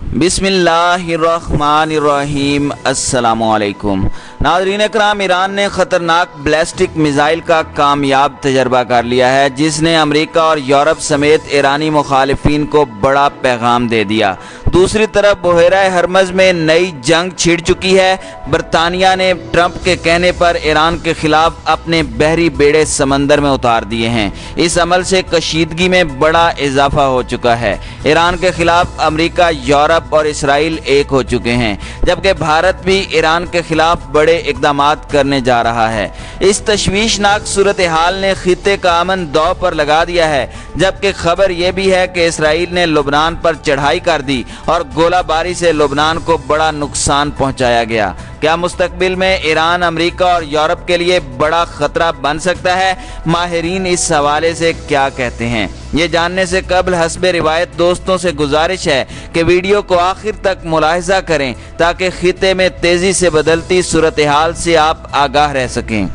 बिस्मिल्लाहिर्रहमानिर्रहीम। अस्सलामुअलैकुम नाज़रीन इकराम, ईरान ने ख़तरनाक बैलिस्टिक मिज़ाइल का कामयाब तजर्बा कर लिया है, जिसने अमेरिका और यूरोप समेत ईरानी मुखालिफिन को बड़ा पैगाम दे दिया। दूसरी तरफ बहेरा हरमज़ में नई जंग छिड़ चुकी है। बरतानिया ने ट्रंप के कहने पर ईरान के खिलाफ अपने बहरी बेड़े समंदर में उतार दिए हैं। इस अमल से कशीदगी में बड़ा इजाफा हो चुका है। ईरान के खिलाफ अमेरिका, यूरोप और इसराइल एक हो चुके हैं, जबकि भारत भी ईरान के खिलाफ बड़े इक़दामात करने जा रहा है। इस तशवीशनाक सूरत हाल ने खित्ते का अमन दांव पर लगा दिया है, जबकि खबर यह भी है कि इसराइल ने लुबनान पर चढ़ाई कर दी और गोलाबारी से लुबनान को बड़ा नुकसान पहुंचाया गया। क्या मुस्तकबिल में ईरान अमेरिका और यूरोप के लिए बड़ा खतरा बन सकता है? माहिरीन इस हवाले से क्या कहते हैं, ये जानने से कबल हस्बे रिवायत दोस्तों से गुजारिश है कि वीडियो को आखिर तक मुलाहिजा करें, ताकि खित्ते में तेज़ी से बदलती सूरत हाल से आप आगाह रह सकें।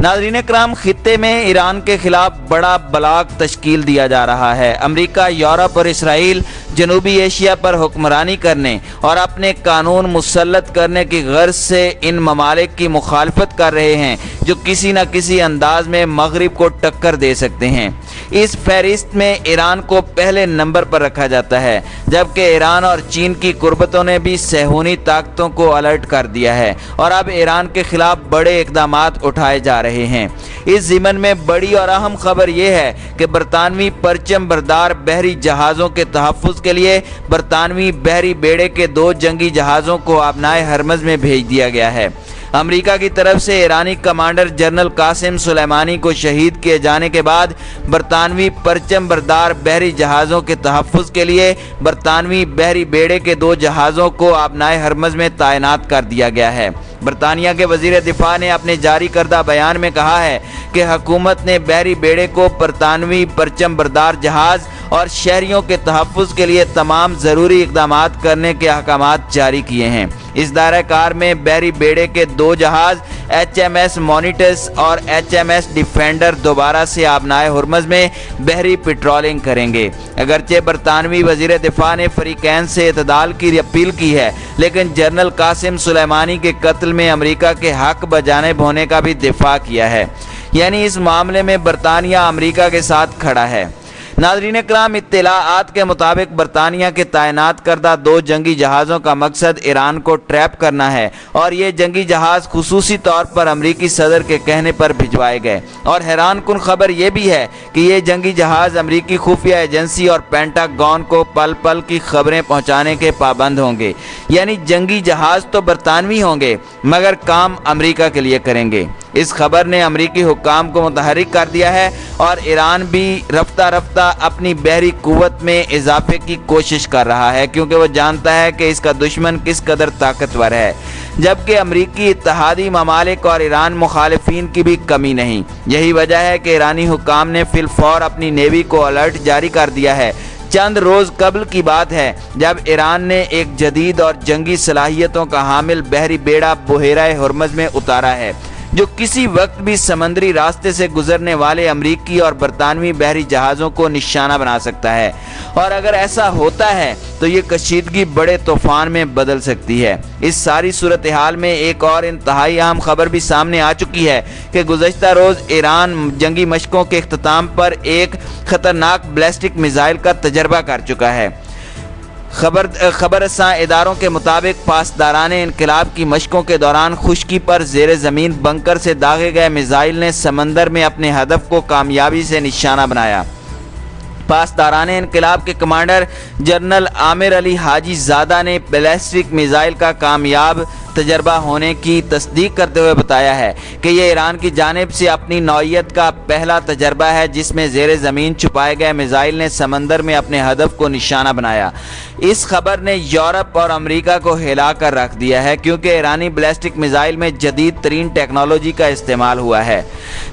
नाज़रीन कराम, खित्ते में ईरान के खिलाफ बड़ा बलाग तश्कील दिया जा रहा है। अमेरिका, यूरोप और इसराइल जनूबी एशिया पर हुक्मरानी करने और अपने कानून मुसल्लत करने की गर्ज से इन ममालिक की मुखालफत कर रहे हैं, जो किसी न किसी अंदाज में मगरिब को टक्कर दे सकते हैं। इस फहरिस्त में ईरान को पहले नंबर पर रखा जाता है, जबकि ईरान और चीन की कुर्बतों ने भी सहूनी ताकतों को अलर्ट कर दिया है और अब ईरान के खिलाफ बड़े इक़दामात उठाए जा रहे हैं। इस ज़िमन में बड़ी और अहम खबर यह है कि बरतानवी परचम बरदार बहरी जहाज़ों के तहफ़्फ़ुज़ के लिए बरतानवी बहरी बेड़े के 2 जंगी जहाज़ों को आबनाए हरमज़ में भेज दिया गया है। अमेरिका की तरफ से ईरानी कमांडर जनरल कासिम सुलेमानी को शहीद किए जाने के बाद बरतानवी परचम बरदार बहरी जहाज़ों के तहफ़्फ़ुज़ के लिए बरतानवी बहरी बेड़े के 2 जहाज़ों को आबनाए हरमज़ में तैनात कर दिया गया है। बरतानिया के वज़ीर दिफा ने अपने जारी करदा बयान में कहा है कि हुकूमत ने बहरी बेड़े को बरतानवी परचम बरदार जहाज़ और शहरियों के तहफ़्फ़ुज़ के लिए तमाम ज़रूरी इक़दामात करने के अहकामात जारी किए हैं। इस दायरा कार में बहरी बेड़े के 2 जहाज़ HMS मॉनिटर्स और HMS डिफेंडर दोबारा से आबनाए हरमज़ में बहरी पेट्रोलिंग करेंगे। अगरचे बरतानवी वज़ीर दिफा ने फ़रीक़ैन से इत्दाल की अपील की है, लेकिन जनरल कासिम सुलेमानी के कत्ल में अमेरिका के हक बजानिब होने का भी दिफा किया है। यानी इस मामले में बरतानिया अमेरिका के साथ खड़ा है। नाज़रीन कराम, इत्तलाआत के मुताबिक बरतानिया के तैनात करदा 2 जंगी जहाज़ों का मकसद ईरान को ट्रैप करना है और ये जंगी जहाज़ खुसूसी तौर पर अमरीकी सदर के कहने पर भिजवाए गए। और हैरान कुन खबर यह भी है कि ये जंगी जहाज़ अमरीकी खुफिया एजेंसी और पेंटागन को पल पल की खबरें पहुँचाने के पाबंद होंगे। यानी जंगी जहाज़ तो बरतानवी होंगे, मगर काम अमरीका के लिए करेंगे। इस खबर ने अमरीकी हुक्काम को मुतहरिक कर दिया है और ईरान भी रफ्ता रफ्ता अपनी बहरी कुव्वत में इजाफे की कोशिश कर रहा है, क्योंकि वो जानता है कि इसका दुश्मन किस कदर ताकतवर है। जबकि अमरीकी इत्तहादी ममालिक और ईरान मुखालिफिन की भी कमी नहीं। यही वजह है कि ईरानी हुक्काम ने फिलफौर अपनी नेवी को अलर्ट जारी कर दिया है। चंद रोज़ कबल की बात है जब ईरान ने एक जदीद और जंगी सलाहियतों का हामिल बहरी बेड़ा बहेरा हरमज़ में उतारा है, जो किसी वक्त भी समंदरी रास्ते से गुजरने वाले अमरीकी और बरतानवी बहरी जहाज़ों को निशाना बना सकता है। और अगर ऐसा होता है तो ये कशीदगी बड़े तूफान में बदल सकती है। इस सारी सूरत हाल में एक और इंतहाई अहम खबर भी सामने आ चुकी है कि गुज़श्ता रोज़ ईरान जंगी मशकों के इख्तिताम पर एक ख़तरनाक बैलिस्टिक मिज़ाइल का तजर्बा कर चुका है। खबरसां इदारों के मुताबिक पासदाराने इनकलाब की मशकों के दौरान खुश्की पर ज़ेर ज़मीन बंकर से दागे गए मिज़ाइल ने समंदर में अपने हदफ को कामयाबी से निशाना बनाया। पासदाराने इनकलाब के कमांडर जनरल आमिर अली हाजी ज़ादा ने बैलिस्टिक मिज़ाइल का कामयाब तजर्बा होने की तस्दीक करते हुए बताया है कि यह ईरान की जानिब से अपनी नौइयत का पहला तजर्बा है, जिसमें ज़ेर ज़मीन छुपाए गए मिज़ाइल ने समंदर में अपने हदफ को निशाना बनाया। इस खबर ने यूरोप और अमेरिका को हिला कर रख दिया है, क्योंकि ईरानी बैलिस्टिक मिज़ाइल में जदीद तरीन टेक्नोलॉजी का इस्तेमाल हुआ है।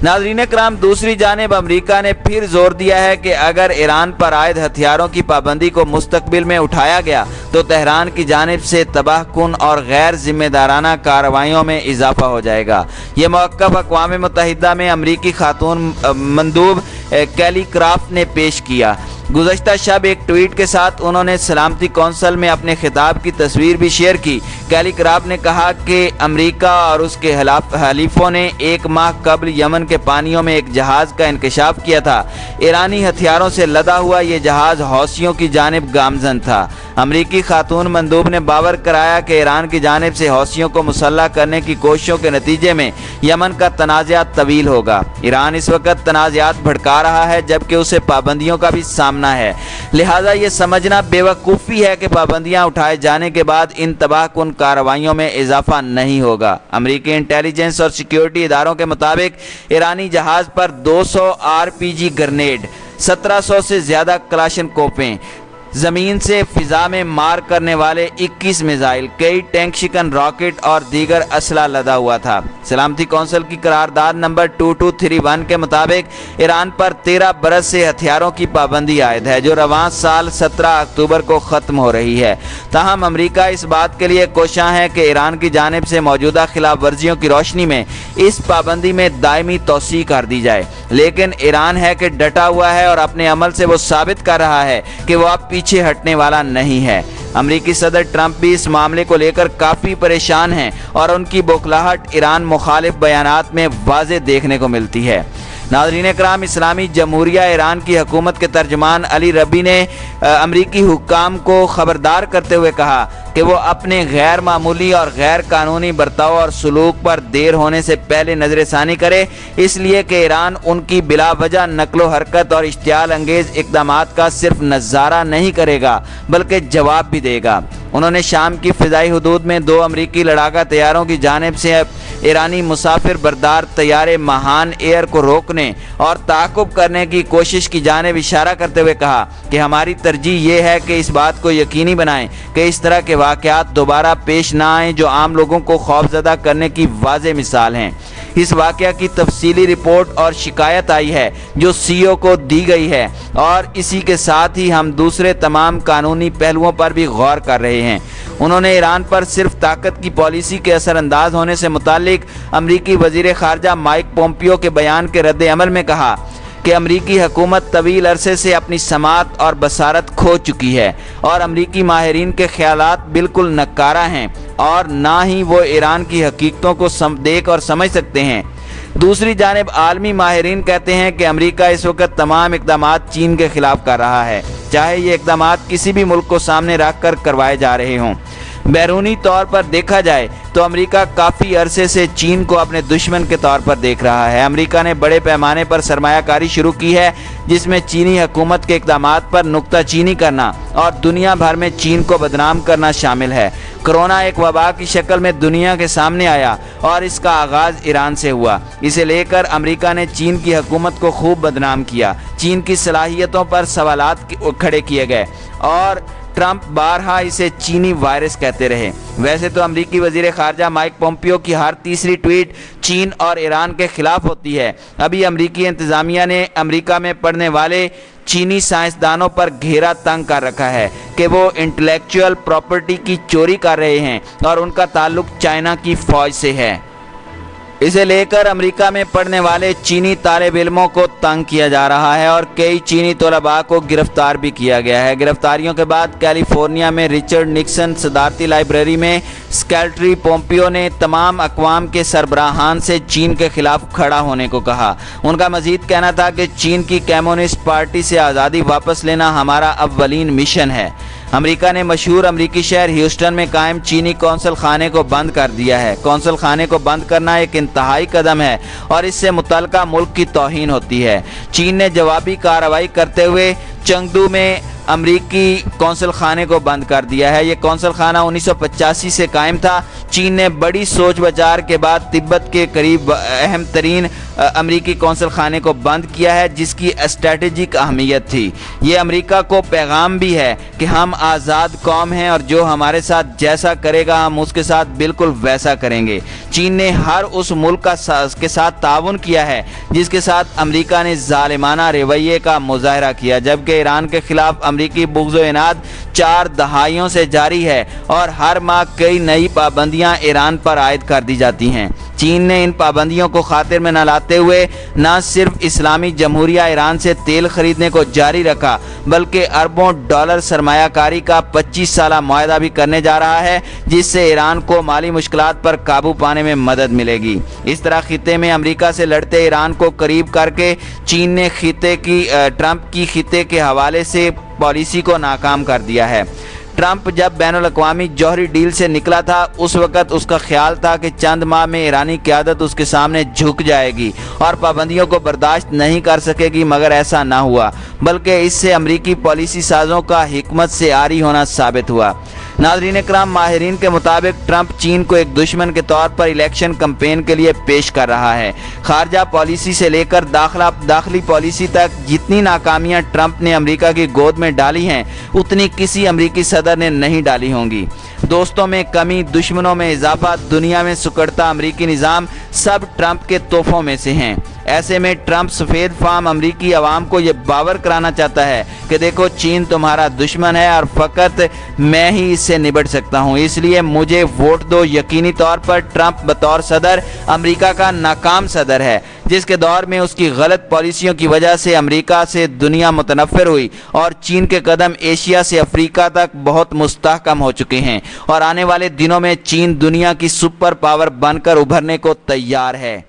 नाज़रीन कराम, दूसरी जानिब अमेरिका ने फिर जोर दिया है कि अगर ईरान पर आयद हथियारों की पाबंदी को मुस्तकबिल में उठाया गया तो तेहरान की जानिब से तबाहकुन और गैर जिम्मेदाराना कार्रवाइयों में इजाफा हो जाएगा। ये मौक़िफ़ अक़वाम मुत्तहिदा में अमरीकी खातून मंदूब कैली क्राफ्ट ने पेश किया। गुज़श्ता शब एक ट्वीट के साथ उन्होंने सलामती कौंसिल में अपने खिताब की तस्वीर भी शेयर की। कैली क्राफ्ट ने कहा कि अमेरिका और उसके हलीफों ने 1 माह कबल यमन के पानियों में एक जहाज का इंकशाफ किया था। ईरानी हथियारों से लदा हुआ ये जहाज हौसियों की जानिब गामजन था। अमरीकी खातून मंदूब ने बावर कराया कि ईरान की जानिब से हौसियों को मुसल्लह करने की कोशिशों के नतीजे में यमन का तनाज़ात तवील होगा। ईरान इस वक्त तनाज़ात भड़का रहा है जबकि उसे पाबंदियों का भी सामना है, लिहाजा ये समझना बेवकूफ़ी है कि पाबंदियां उठाए जाने के बाद इन तबाहकुन कार्रवाइयों में इजाफा नहीं होगा। अमरीकी इंटेलिजेंस और सिक्योरिटी इदारों के मुताबिक ईरानी जहाज़ पर 200 RPG ग्रेनेड, 1700 से ज़्यादा क्लाशनकोपें, ज़मीन से फ़िज़ा में मार करने वाले 21 मिसाइल, कई टैंक शिकन रॉकेट और दीगर असला लदा हुआ था। सलामती कौंसिल की करारदाद नंबर 2231 के मुताबिक ईरान पर 13 बरस से हथियारों की पाबंदी आयद है जो रवां साल 17 अक्टूबर को ख़त्म हो रही है। ताहम अमरीका इस बात के लिए कोशां है कि ईरान की जानिब से मौजूदा खिलाफ वर्जियों की रोशनी में इस पाबंदी में दायमी तोसी कर दी जाए, लेकिन ईरान है कि डटा हुआ है और अपने अमल से वो साबित कर रहा है कि वो अब पीछे हटने वाला नहीं है। अमरीकी सदर ट्रंप भी इस मामले को लेकर काफ़ी परेशान हैं और उनकी बौखलाहट ईरान मुखालिफ बयानात में वाज़े देखने को मिलती है। नाज़रीन इकराम, इस्लामी जमहूरिया ईरान की हुकूमत के तर्जमान अली रबी ने अमरीकी हुक्काम को खबरदार करते हुए कहा कि वो अपने गैर मामूली और गैर कानूनी बर्ताव और सलूक पर देर होने से पहले नज़रसानी करे, इसलिए कि ईरान उनकी बिला वजह नकलो हरकत और इश्तियाल अंगेज़ इक़दामात का सिर्फ नज़ारा नहीं करेगा बल्कि जवाब भी देगा। उन्होंने शाम की फ़िज़ाई हदूद में 2 अमरीकी लड़ाका तैयारों की जानिब से ईरानी मुसाफिर बरदार तैयारे महान एयर को रोकने और ताक़ुब करने की कोशिश की जानिब इशारा करते हुए कहा कि हमारी तरजीह ये है कि इस बात को यकीनी बनाएं कि इस तरह के वाक़यात दोबारा पेश ना आएँ जो आम लोगों को खौफज़दा करने की वाज़े मिसाल हैं। इस वाक़या की तफसीली रिपोर्ट और शिकायत आई है जो CEO को दी गई है और इसी के साथ ही हम दूसरे तमाम कानूनी पहलुओं पर भी गौर कर रहे हैं। उन्होंने ईरान पर सिर्फ ताकत की पॉलिसी के असरअंदाज होने से मुताल्लिक अमरीकी वज़ीर ख़ारजा माइक पोम्पियो के बयान के रद्द अमल में कहा कि अमरीकी हुकूमत तवील अरसे से अपनी समात और बसारत खो चुकी है और अमरीकी माहिरीन के ख्यालात बिल्कुल नकारा हैं और ना ही वो ईरान की हकीकतों को देख और समझ सकते हैं। दूसरी जानिब आलमी माहिरीन कहते हैं कि अमरीका इस वक्त तमाम इक़दामात चीन के खिलाफ कर रहा है, चाहे ये इक़दामात किसी भी मुल्क को सामने रख कर करवाए जा रहे हों। बैरूनी तौर पर देखा जाए तो अमेरिका काफ़ी अरसे से चीन को अपने दुश्मन के तौर पर देख रहा है। अमेरिका ने बड़े पैमाने पर सरमायाकारी शुरू की है जिसमें चीनी हुकूमत के इक़दामात पर नुक्ताचीनी करना और दुनिया भर में चीन को बदनाम करना शामिल है। कोरोना एक वबा की शक्ल में दुनिया के सामने आया और इसका आगाज़ ईरान से हुआ। इसे लेकर अमेरिका ने चीन की हुकूमत को खूब बदनाम किया। चीन की सलाहियतों पर सवालात खड़े किए गए और ट्रंप बारहा इसे चीनी वायरस कहते रहे। वैसे तो अमरीकी वज़ीर ख़ारजा माइक पोम्पियो की हर तीसरी ट्वीट चीन और ईरान के खिलाफ होती है। अभी अमरीकी इंतज़ामिया ने अमरीका में पढ़ने वाले चीनी साइंसदानों पर घेरा तंग कर रखा है कि वो इंटेलेक्चुअल प्रॉपर्टी की चोरी कर रहे हैं और उनका ताल्लुक चाइना की फ़ौज से है। इसे लेकर अमेरिका में पढ़ने वाले चीनी तालिब इल्मों को तंग किया जा रहा है और कई चीनी तलबा को गिरफ्तार भी किया गया है। गिरफ्तारियों के बाद कैलिफोर्निया में रिचर्ड निक्सन सदारती लाइब्रेरी में सेक्रेटरी पोम्पियो ने तमाम अक़वाम के सरबराहान से चीन के खिलाफ खड़ा होने को कहा। उनका मजीद कहना था कि चीन की कम्युनिस्ट पार्टी से आज़ादी वापस लेना हमारा अव्वलीन मिशन है। अमेरिका ने मशहूर अमरीकी शहर ह्यूस्टन में कायम चीनी कौंसल खाने को बंद कर दिया है। कौंसल खाने को बंद करना एक इंतहाई कदम है और इससे मुतल्लिका मुल्क की तौहीन होती है। चीन ने जवाबी कार्रवाई करते हुए चंगदू में अमरीकी कौंसल खाने को बंद कर दिया है। ये कौंसल खाना 1985 से कायम था। चीन ने बड़ी सोच विचार के बाद तिब्बत के करीब अहम तरीन अमरीकी कौंसल खाने को बंद किया है जिसकी स्ट्रेटेजिक अहमियत थी। ये अमेरिका को पैगाम भी है कि हम आज़ाद कौम हैं और जो हमारे साथ जैसा करेगा हम उसके साथ बिल्कुल वैसा करेंगे। चीन ने हर उस मुल्क के साथ ताउन किया है जिसके साथ अमेरिका ने जालिमाना रवैये का मुजाहरा किया, जबकि ईरान के खिलाफ अमरीकी बुग़्ज़-ओ-इनाद 4 दहाइयों से जारी है और हर माह कई नई पाबंदियाँ پابندیاں ایران پر عائد کر دی جاتی ہیں۔ چین نے ان پابندیوں کو خاطر میں نہ لاتے ہوئے نہ صرف اسلامی جمہوریہ ایران سے تیل خریدنے کو جاری رکھا بلکہ اربوں ڈالر سرمایہ کاری کا 25 سالہ معاہدہ بھی کرنے جا رہا ہے، جس سے ایران کو مالی مشکلات پر قابو پانے میں مدد ملے گی۔ اس طرح خطے میں امریکہ سے لڑتے ایران کو قریب کر کے چین نے ٹرمپ کی خطے کے حوالے سے پالیسی کو ناکام کر دیا ہے۔ ٹرمپ جب بین الاقوامی جوہری ڈیل سے نکلا تھا اس وقت اس کا خیال تھا کہ چند ماہ میں ایرانی قیادت اس کے سامنے جھک جائے گی اور پابندیوں کو برداشت نہیں کر سکے گی، مگر ایسا نہ ہوا، بلکہ اس سے امریکی پالیسی سازوں کا حکمت سے عاری ہونا ثابت ہوا۔ ناظرین کرام، ماہرین کے مطابق ٹرمپ چین کو ایک دشمن کے طور پر الیکشن کمپین کے لیے پیش کر رہا ہے۔ خارجہ پالیسی سے لے کر داخلی پالیسی تک جتنی ناکامیاں ٹرمپ نے امریکہ کی گود میں ڈالی ہیں اتنی کسی امریکی صدر نے نہیں ڈالی ہوں گی۔ دوستوں میں کمی، دشمنوں میں اضافہ، دنیا میں سکڑتا امریکی نظام سب ٹرمپ کے تحفوں میں سے ہیں۔ ایسے میں ٹرمپ سفید فام امریکی عوام کو یہ باور کرانا چاہتا ہے کہ دیکھو چین تمہارا دشمن ہے اور فقط میں ہی اس سے نبٹ سکتا ہوں، اس لیے مجھے ووٹ دو۔ یقینی طور پر ٹرمپ بطور صدر امریکہ کا ناکام صدر ہے، جس کے دور میں اس کی غلط پالیسیوں کی وجہ سے امریکہ سے دنیا متنفر ہوئی اور چین کے قدم ایشیا سے افریقہ تک بہت مستحکم ہو چکے ہیں اور آنے والے دنوں میں چین دنیا کی سپر پاور بن کر ابھرنے کو تیار ہے۔